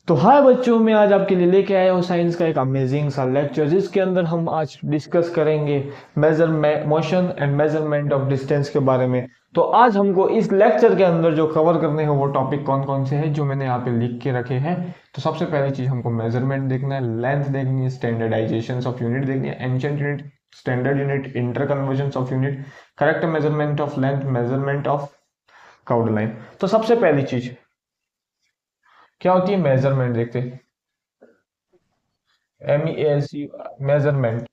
तो हाय बच्चों, मैं आज आपके लिए लेके आया हूँ साइंस का एक अमेजिंग सा लेक्चर, जिसके अंदर हम आज डिस्कस करेंगे measure motion and measurement of distance के बारे में। तो आज हमको इस लेक्चर के अंदर जो कवर करने हैं वो टॉपिक कौन कौन से हैं जो मैंने यहाँ पे लिख के रखे हैं। तो सबसे पहली चीज हमको मेजरमेंट देखना है, लेंथ देखनी है, स्टैंडर्डाइजेशन ऑफ यूनिट देखनी है, ancient unit, standard unit, inter conversion of unit, correct measurement of length, measurement of curved line. तो सबसे पहली चीज क्या होती है, मेजरमेंट देखते हैं। MEAC, measurement.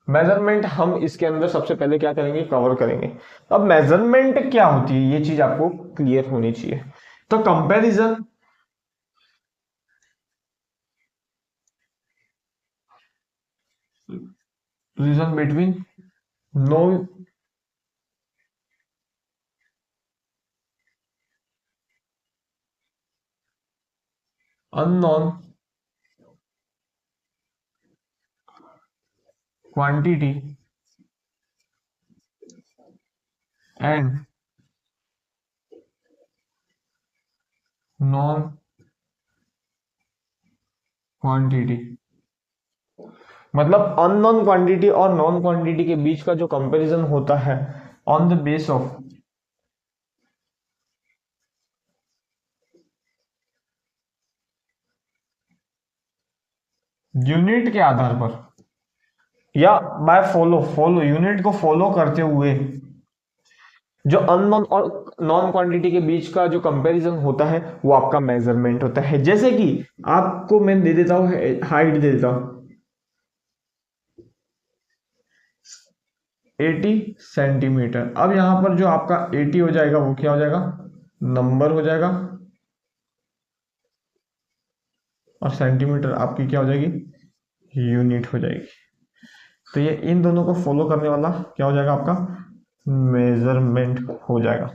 मेजरमेंट हम इसके अंदर सबसे पहले क्या करेंगे, कवर करेंगे। अब मेजरमेंट क्या होती है ये चीज आपको क्लियर होनी चाहिए। तो comparison, reason between no unknown quantity and known quantity. मतलब अननोन क्वांटिटी और नॉन क्वांटिटी के बीच का जो कंपैरिजन होता है on the base of unit के आधार पर, या बाय फॉलो फॉलो यूनिट को फॉलो करते हुए जो अननोन और नॉन क्वांटिटी के बीच का जो कंपैरिजन होता है वो आपका मेजरमेंट होता है। जैसे कि आपको मैं दे देता हूं, हाइट दे देता हूं 80 सेंटीमीटर। अब यहां पर जो आपका 80 हो जाएगा वो क्या हो जाएगा, नंबर हो जाएगा, और सेंटीमीटर आपकी क्या हो जाएगी, यूनिट हो जाएगी। तो ये इन दोनों को फॉलो करने वाला क्या हो जाएगा, आपका मेजरमेंट हो जाएगा।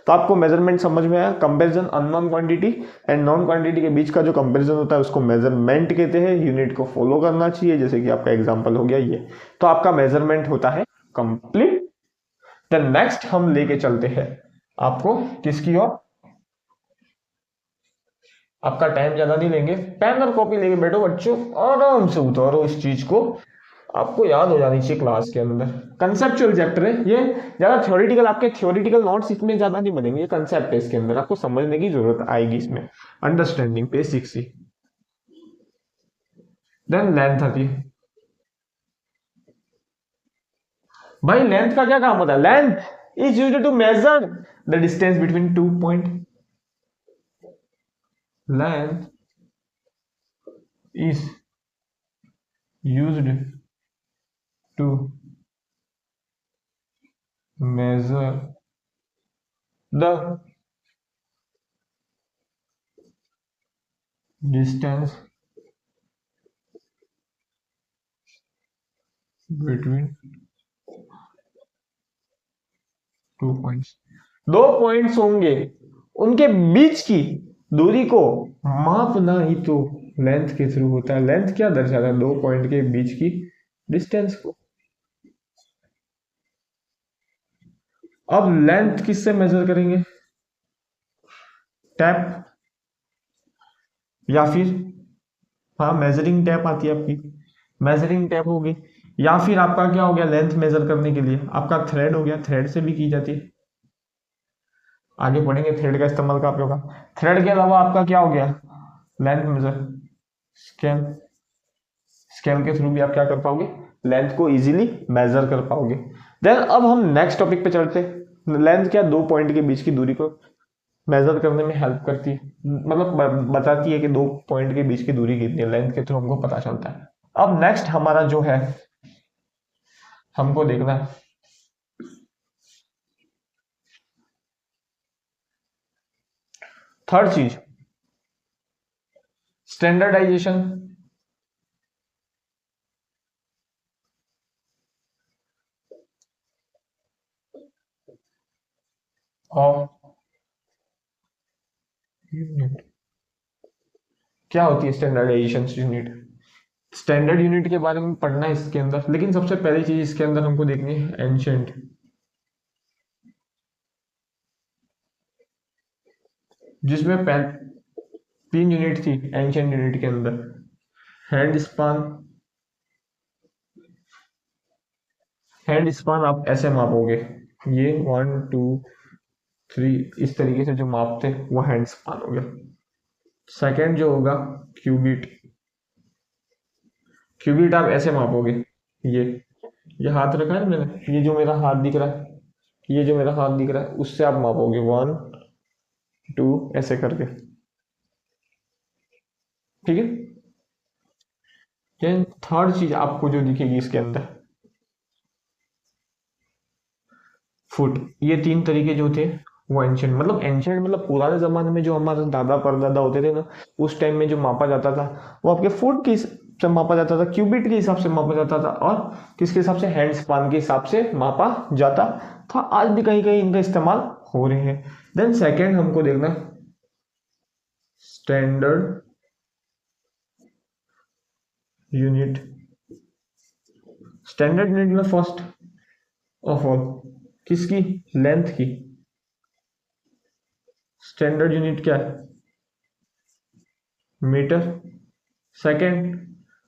तो आपको मेजरमेंट समझ में आया। Comparison unknown quantity and known quantity के बीच का जो कंपैरिजन होता है उसको मेजरमेंट कहते हैं। यूनिट को फॉलो करना चाहिए, जैसे कि आपका एग्जांपल हो गया ये। तो आपका मेजरमेंट होता है कंप्लीट। देन नेक्स्ट हम लेके चलते हैं आपको किसकी ओर। आपका टाइम ज्यादा नहीं लेंगे, पेन और कॉपी लेके बैठो बच्चों, आराम से उतारो इस चीज को, आपको याद हो जानी चाहिए क्लास के अंदर। कंसेप्चुअल चैप्टर है ये, ज्यादा थ्योरेटिकल, आपके थ्योरेटिकल नोट्स इसमें ज्यादा नहीं बनेंगे, ये कंसेप्ट है, इसके अंदर आपको समझने की जरूरत आएगी इसमें, understanding basics. Then length आती है। भाई लेंथ का क्या काम होता है, length is used to measure the distance between two point. Length is used to measure the distance between two points. दो पॉइंट्स होंगे, उनके बीच की दूरी को मापना ही तो लेंथ के थ्रू होता है। लेंथ क्या दर्शाता है, दो पॉइंट के बीच की डिस्टेंस को। अब लेंथ किससे मेजर करेंगे, टैप, या फिर हाँ मेजरिंग टैप आती है आपकी, मेजरिंग टैप होगी, या फिर आपका क्या हो गया, लेंथ मेजर करने के लिए आपका थ्रेड हो गया, थ्रेड से भी की जाती है। आगे पढ़ेंगे थ्रेड का इस्तेमाल कहाँ पे होगा। थ्रेड के अलावा आपका क्या हो गया, लेंथ मेजर, स्केल, स्केल के थ्रू भी आप क्या कर पाओगे, लेंथ को इजीली मेजर कर पाओगे। देन अब हम नेक्स्ट टॉपिक पे चलते हैं। लेंथ क्या, दो पॉइंट के बीच की दूरी को मेजर करने में हेल्प करती है, मतलब बताती है कि दो पॉइंट के बीच की दूरी कितनी है, लेंथ के थ्रू हमको पता चलता है। अब नेक्स्ट हमारा जो है, हमको देखना है थर्ड चीज, स्टैंडर्डाइजेशन ऑफ यूनिट। क्या होती है स्टैंडर्डाइजेशन यूनिट, स्टैंडर्ड यूनिट के बारे में पढ़ना है इसके अंदर, लेकिन सबसे पहली चीज इसके अंदर हमको देखनी है एंशिएंट, जिसमें 3 यूनिट थी एंशियंट यूनिट के अंदर। हैंड स्पान, हैंड स्पान आप ऐसे मापोगे, ये 1 2 3 इस तरीके से जो मापते वो हैंड स्पान हो गया। सेकंड जो होगा क्यूबिट, क्यूबिट आप ऐसे मापोगे, ये ये हाथ रखा है मैंने, ये जो मेरा हाथ दिख रहा है, ये जो मेरा हाथ दिख रहा है उससे आप मापोगे 1 2 ऐसे करके, ठीक है। देन थर्ड चीज आपको जो दिखेगी इसके अंदर, फुट। ये 3 तरीके जो थे वो एंशियंट, मतलब एंशियंट मतलब पुराने जमाने में जो हमारे दादा परदादा होते थे ना, उस टाइम में जो मापा जाता था वो आपके फुट के हिसाब से मापा जाता था, क्यूबिट के हिसाब से मापा जाता था, और किसके हिसाब से, हैंड स्पान के हिसाब से मापा जाता था। आज भी कहीं कहीं इनका इस्तेमाल हो रहे हैं। देन सेकेंड हमको देखना स्टैंडर्ड यूनिट। स्टैंडर्ड यूनिट में फर्स्ट ऑफ ऑल किसकी, लेंथ की। स्टैंडर्ड यूनिट क्या है, मीटर। सेकंड,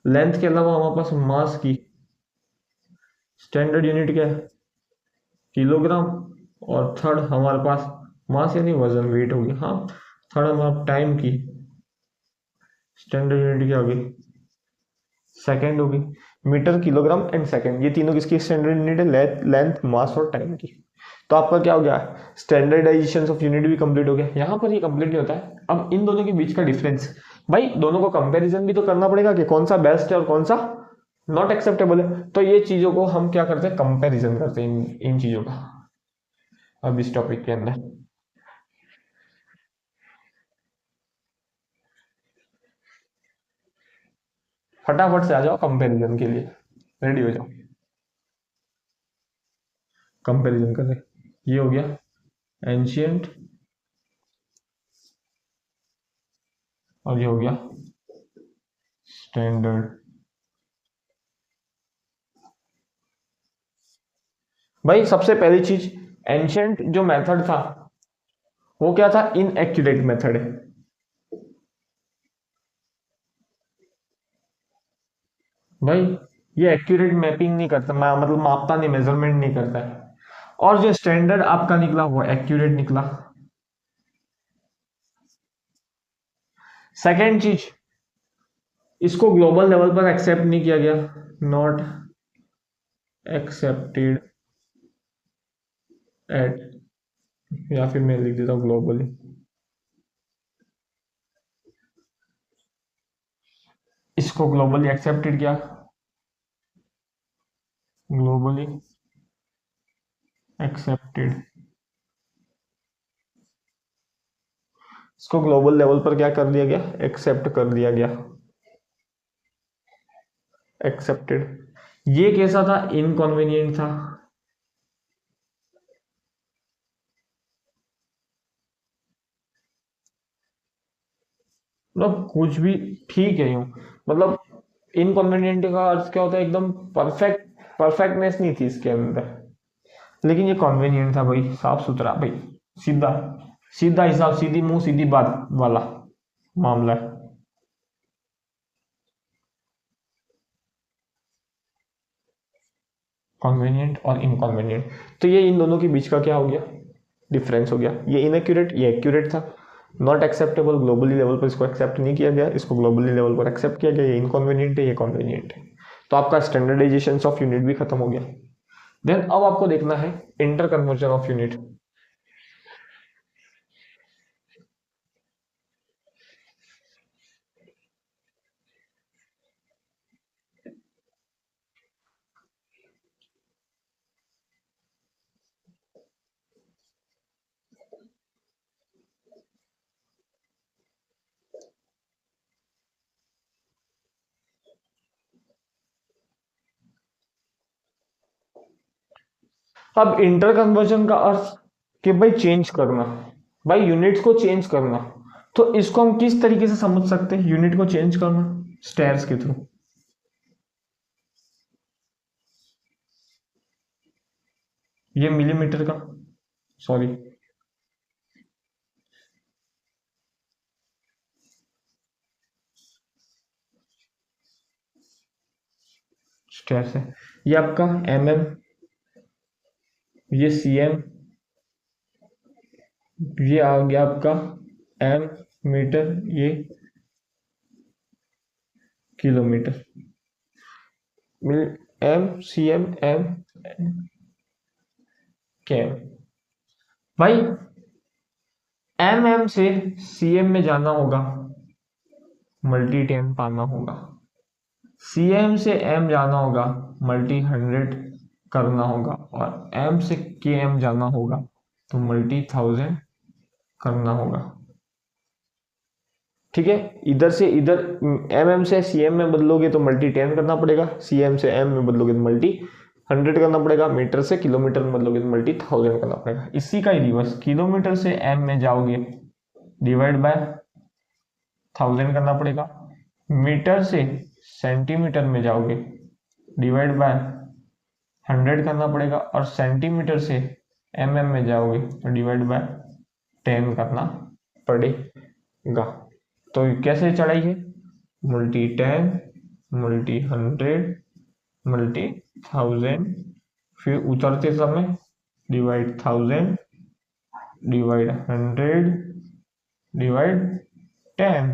लेंथ के अलावा हमारे पास मास की स्टैंडर्ड यूनिट क्या है, किलोग्राम। और थर्ड हमारे पास मास यानी वजन, वेट हो गया। हाँ, थर्ड हमारा टाइम की स्टैंडर्ड यूनिट क्या होगी, सेकंड होगी। मीटर, किलोग्राम एंड सेकंड, ये तीनों किसकी स्टैंडर्ड यूनिट है, लेंथ, मास और टाइम की। तो आपका क्या हो गया, स्टैंडर्डाइजेशन ऑफ यूनिट भी कंप्लीट हो गया। यहाँ पर ये कंप्लीट नहीं होता है, अब इन दोनों के बीच का डिफरेंस, भाई दोनों को कंपैरिजन भी तो करना पड़ेगा कि कौन सा बेस्ट है और कौन सा नॉट एक्सेप्टेबल है। तो ये चीजों को हम क्या करते हैं, कंपैरिजन करते हैं इन चीजों का अब इस टॉपिक के अंदर। फटाफट से आ जाओ कंपैरिजन के लिए, रेडी हो जाओ, कंपैरिजन कर रहे। ये हो गया एंशियंट और ये हो गया स्टैंडर्ड। भाई सबसे पहली चीज, एंशियंट जो मेथड था वो क्या था, इनएक्यूरेट मेथड है। भाई ये एक्यूरेट मैपिंग नहीं करता, मतलब मापता नहीं, मेजरमेंट नहीं करता है। और जो स्टैंडर्ड आपका निकला वो एक्यूरेट निकला। सेकेंड चीज, इसको ग्लोबल लेवल पर एक्सेप्ट नहीं किया गया, नॉट एक्सेप्टेड एट, या फिर मैं लिख देता हूँ ग्लोबली, इसको ग्लोबली एक्सेप्टेड किया, ग्लोबली एक्सेप्टेड, इसको ग्लोबल लेवल पर क्या कर दिया गया, एक्सेप्ट कर दिया गया, एक्सेप्टेड। ये कैसा था, इनकॉन्वीनियंट था। मतलब कुछ भी ठीक है यूं, मतलब इनकॉन्वीनियंट का अर्थ क्या होता है, एकदम परफेक्ट, परफेक्टनेस नहीं थी इसके अंदर, लेकिन ये कॉन्वीनियंट था भाई, साफ सुथरा भाई, सीधा, सीधा हिसाब, सीधी मुंह सीधी बात वाला मामला है। कॉन्वीनियंट और इनकॉन्वीनियंट, तो ये इन दोनों के बीच का क्या हो गया, डिफरेंस हो गया। ये इनएक्यूरेट, ये एक्यूरेट था। नॉट एक्सेप्टेबल, ग्लोबली लेवल पर इसको एक्सेप्ट नहीं किया गया, इसको ग्लोबली लेवल पर एक्सेप्ट किया गया। ये इनकॉन्वीनियंट है, ये कॉन्वीनियंट है। तो आपका स्टैंडर्डाइजेशन ऑफ यूनिट भी खत्म हो गया। देन अब आपको देखना है इंटर कन्वर्जन ऑफ यूनिट। अब इंटर कन्वर्जन का अर्थ कि भाई चेंज करना, भाई यूनिट्स को चेंज करना। तो इसको हम किस तरीके से समझ सकते हैं, यूनिट को चेंज करना, स्टेयर्स के थ्रू। ये मिलीमीटर का, सॉरी, स्टेप्स है। ये आपका mm, ये cm, ये आ गया आपका m मीटर, ये kilometre. m cm m km। भाई mm से cm में जाना होगा, मल्टी 10 पाना होगा। cm से m जाना होगा, मल्टी 100 करना होगा। और m से km जाना होगा तो मल्टी 1000 करना होगा। ठीक है, इधर से इधर mm से cm में बदलोगे तो मल्टी 10 करना पड़ेगा, cm से m में बदलोगे तो मल्टी 100 करना पड़ेगा, मीटर से किलोमीटर में बदलोगे तो मल्टी 1000 करना पड़ेगा। इसी का ही रिवर्स, किलोमीटर से m में जाओगे डिवाइड बाय 1000 करना पड़ेगा, मीटर से सेंटीमीटर में जाओगे डिवाइड बाय 100 करना पड़ेगा, और सेंटीमीटर से mm में जाओगे तो डिवाइड बाय 10 करना पड़ेगा। तो कैसे चढ़ाई है, मल्टी 10 मल्टी 100 मल्टी 1000, फिर उतरते समय डिवाइड 1000 डिवाइड 100 डिवाइड 10।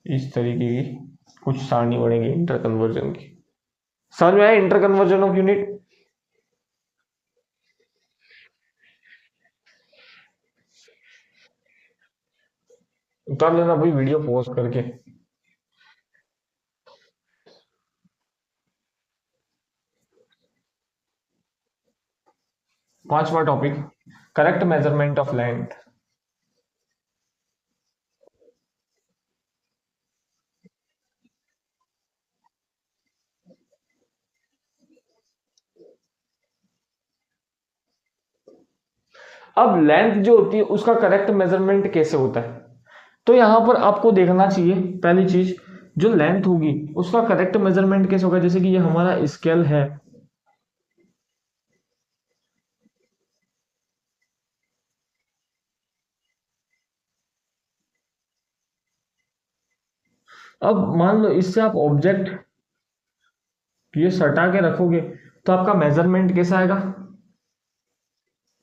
इस तरीके की कुछ सारणी बनेगी इंटर कन्वर्जन की। समझ में आया इंटर कन्वर्जन ऑफ यूनिट? उतार लेना भाई वीडियो पॉज करके। 5वां topic, correct measurement of land. अब लेंथ जो होती है उसका करेक्ट मेजरमेंट कैसे होता है, तो यहां पर आपको देखना चाहिए पहली चीज, जो लेंथ होगी उसका करेक्ट मेजरमेंट कैसे होगा। जैसे कि ये हमारा स्केल है, अब मान लो इससे आप ऑब्जेक्ट ये सटा के रखोगे तो आपका मेजरमेंट कैसा आएगा,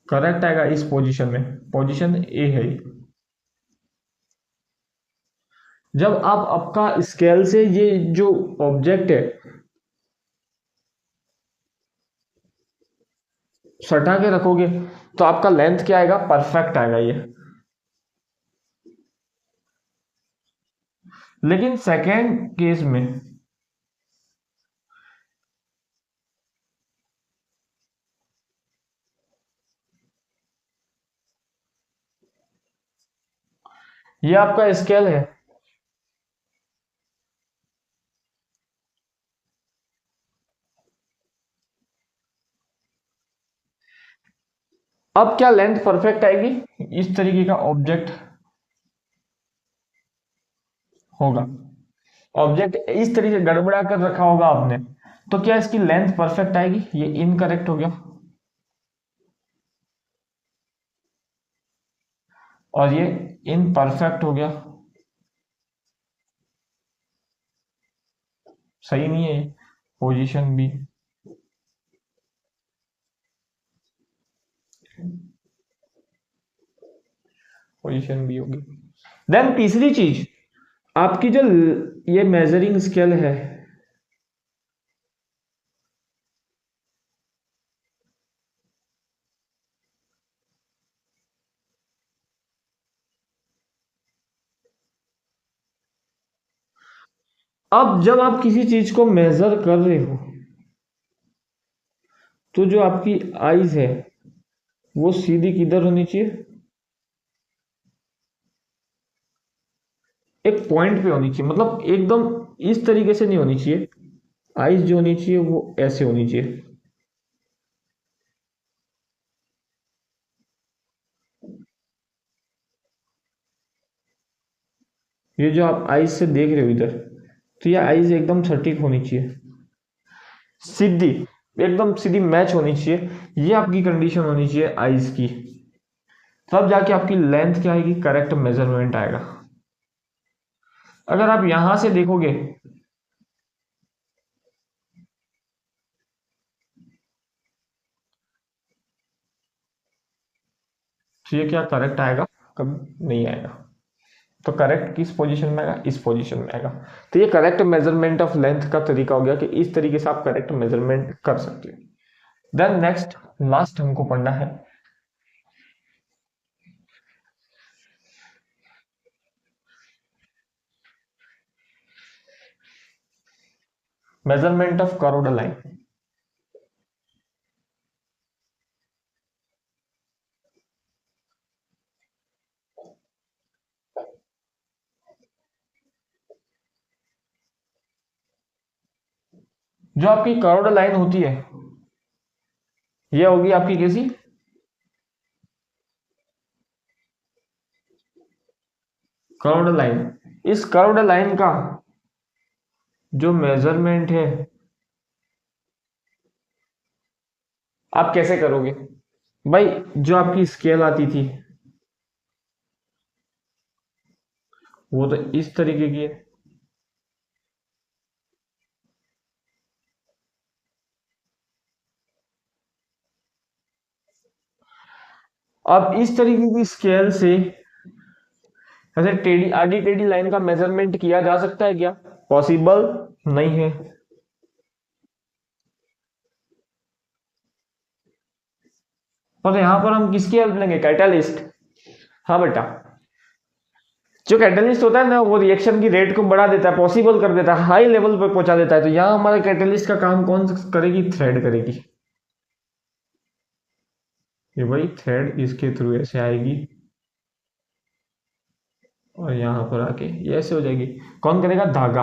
करेक्ट आएगा। इस पोजीशन में, पोजीशन ए है। जब आप आपका स्केल से ये जो ऑब्जेक्ट है सटा के रखोगे तो आपका लेंथ क्या आएगा, परफेक्ट आएगा ये। लेकिन सेकेंड केस में ये आपका स्केल है, अब क्या लेंथ परफेक्ट आएगी, इस तरीके का ऑब्जेक्ट होगा, ऑब्जेक्ट इस तरीके से गड़बड़ा कर रखा होगा आपने, तो क्या इसकी लेंथ परफेक्ट आएगी, ये इनकरेक्ट हो गया। और ये इनपरफेक्ट हो गया, सही नहीं है ये, पोजीशन बी। पोजीशन बी होगी। देन तीसरी चीज, आपकी जो ये मेजरिंग स्केल है, अब जब आप किसी चीज को मेजर कर रहे हो तो जो आपकी आईज है वो सीधी किधर होनी चाहिए, एक पॉइंट पे होनी चाहिए, मतलब एकदम इस तरीके से नहीं होनी चाहिए। आईज जो होनी चाहिए वो ऐसे होनी चाहिए। ये जो आप आईज से देख रहे हो इधर, तो ये आईज एकदम सटीक होनी चाहिए, सीधी, एकदम सीधी मैच होनी चाहिए। ये आपकी कंडीशन होनी चाहिए आईज की, तब जाके आपकी लेंथ क्या आएगी, करेक्ट मेजरमेंट आएगा। अगर आप यहां से देखोगे तो ये क्या करेक्ट आएगा? कभी नहीं आएगा। तो करेक्ट किस पोजीशन में आएगा? इस पोजीशन में आएगा। तो ये करेक्ट मेजरमेंट ऑफ लेंथ का तरीका हो गया कि इस तरीके से आप करेक्ट मेजरमेंट कर सकते हो। देन नेक्स्ट लास्ट हमको पढ़ना है मेजरमेंट ऑफ कर्व्ड लाइन। जो आपकी कर्व्ड लाइन होती है ये होगी आपकी कैसी? Curved line. इस कर्व्ड लाइन का जो मेजरमेंट है आप कैसे करोगे? भाई जो आपकी स्केल आती थी वो तो इस तरीके की है। अब इस तरीके की स्केल से ऐसे टेढ़ी आगे टेढ़ी लाइन का मेजरमेंट किया जा सकता है क्या? पॉसिबल नहीं है। पर यहां पर हम किसकी हेल्प लेंगे? कैटलिस्ट। हाँ बेटा, जो कैटलिस्ट होता है ना वो रिएक्शन की रेट को बढ़ा देता है, पॉसिबल कर देता है, हाई लेवल पर पहुंचा देता है। तो यहाँ हमारे कैटलिस्ट का काम कौन करेगी? थ्रेड करेगी। ये भाई थ्रेड इसके थ्रू ऐसे आएगी और यहाँ पर आके ये ऐसे हो जाएगी। कौन करेगा? धागा।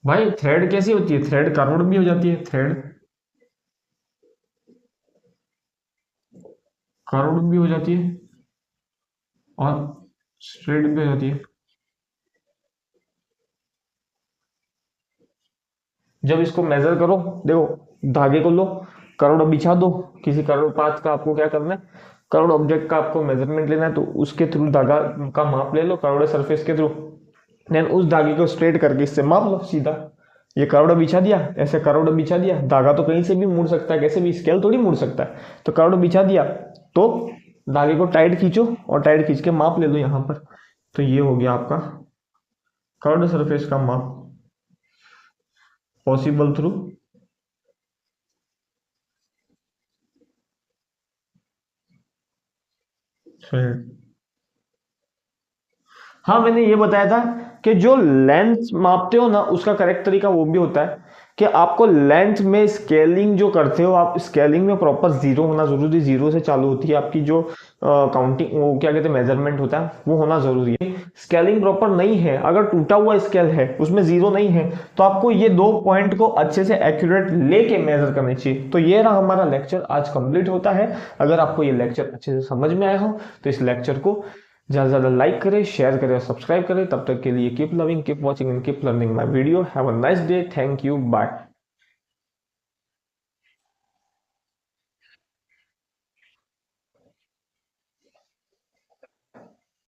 भाई थ्रेड कैसी होती है? थ्रेड कर्व्ड भी हो जाती है, थ्रेड कर्व्ड भी हो जाती है और स्ट्रेट भी हो जाती है। जब इसको मेजर करो, देखो धागे को लो, करोड़ बिछा दो, किसी करोड़ पाथ का आपको क्या करना है? करोड़ ऑब्जेक्ट का आपको मेजरमेंट लेना है तो उसके थ्रू धागा का माप ले लो, करोड़ सरफेस के थ्रू। देन उस धागे को स्ट्रेट करके इससे माप लो सीधा। ये करोड़ बिछा दिया, ऐसे करोड़ बिछा दिया, धागा तो कहीं से भी मुड़ सकता है, कैसे भी, स्केल थोड़ी मुड़ सकता है। तो करोड़ बिछा दिया तो धागे को टाइट खींचो और टाइट खींच के माप ले लो यहाँ पर। तो ये हो गया आपका करोड़ सरफेस का माप पॉसिबल थ्रू थ्रेड। हाँ मैंने ये बताया था कि जो लेंथ मापते हो ना उसका करेक्ट तरीका वो भी होता है कि आपको लेंथ में स्केलिंग जो करते हो, आप स्केलिंग में प्रॉपर जीरो होना जरूरी, जीरो से चालू होती है आपकी जो काउंटिंग, वो क्या कहते हैं, मेजरमेंट होता है, वो होना जरूरी है। स्केलिंग प्रॉपर नहीं है, अगर टूटा हुआ स्केल है उसमें जीरो नहीं है तो आपको ये दो पॉइंट को अच्छे से एक्यूरेट लेके मेजर करनी चाहिए। तो ये रहा हमारा लेक्चर, आज कंप्लीट होता है। अगर आपको ये लेक्चर अच्छे से समझ में आया हो तो इस लेक्चर को ज़्यादा से ज़्यादा लाइक करें, शेयर करें और सब्सक्राइब करें। तब तक के लिए keep loving, keep watching and keep learning my video. Have a nice day, thank you, bye.